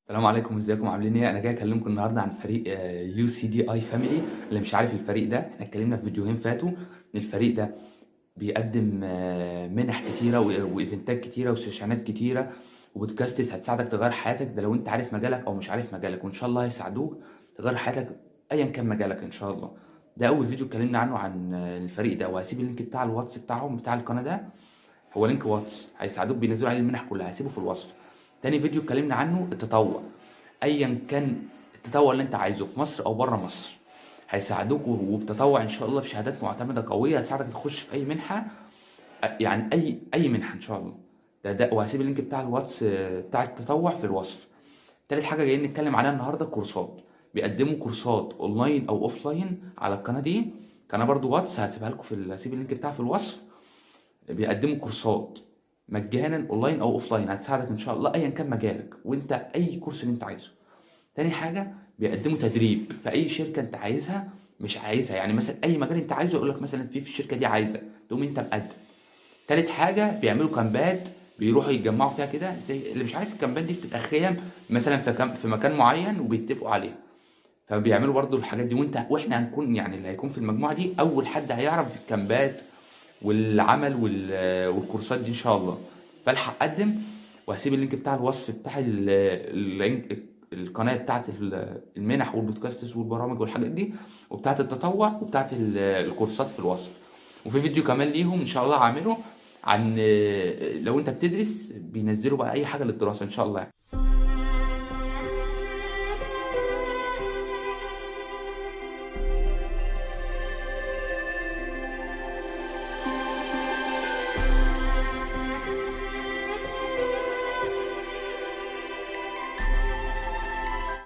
السلام عليكم، ازيكم عاملين ايه؟ انا جاي اكلمكم النهارده عن فريق يو سي دي اي فاميلي. اللي مش عارف الفريق ده، احنا اتكلمنا في فيديوهين فاتوا ان الفريق ده بيقدم منح كتيره وايفنتات كتيره وسيشنات كتيره وبودكاستس هتساعدك تغير حياتك. ده لو انت عارف مجالك او مش عارف مجالك، وان شاء الله هيساعدوك تغير حياتك ايا كان مجالك ان شاء الله. ده اول فيديو اتكلمنا عنه عن الفريق ده، وهسيب اللينك بتاع الواتس بتاعهم بتاع القناه ده. هو لينك واتس هيساعدوك، بينزلوا عليه المنح كلها، هسيبه في الوصف. تاني فيديو اتكلمنا عنه التطوع، ايا كان التطوع اللي انت عايزه في مصر او بره مصر هيساعدوك، وبتطوع ان شاء الله بشهادات معتمده قويه هتساعدك تخش في اي منحه. يعني اي منحه ان شاء الله. ده وهسيب اللينك بتاع الواتس بتاع التطوع في الوصف. تالت حاجه جايين نتكلم عليها النهارده كورسات. بيقدموا كورسات اونلاين او اوفلاين على القناه دي. قناه برضو واتس هسيبها لكم هسيب اللينك بتاعها في الوصف. بيقدموا كورسات مجانا اونلاين او اوفلاين هتساعدك ان شاء الله ايا كان مجالك، وانت اي كورس اللي انت عايزه. تاني حاجة بيقدموا تدريب في أي شركة أنت عايزها، مش عايزها يعني مثلا أي مجال أنت عايزه يقول لك مثلا في الشركة دي عايزة، تقوم أنت مقدم. تالت حاجة بيعملوا كامبات، بيروحوا يتجمعوا فيها كده. زي اللي مش عارف، الكامبات دي بتبقى خيم مثلا في مكان معين وبيتفقوا عليها. فبيعملوا برضو الحاجات دي، واحنا هنكون يعني اللي هيكون في المجموعة دي أول حد هيعرف في الكامبات والعمل والكورسات دي ان شاء الله. فالحق قدم. وهسيب اللينك بتاع الوصف بتاع القناه بتاعت المنح والبودكاستس والبرامج والحاجات دي، وبتاعت التطوع وبتاعت الكورسات في الوصف. وفي فيديو كمان ليهم ان شاء الله هعمله عن لو انت بتدرس بينزلوا بقى اي حاجه للدراسه ان شاء الله.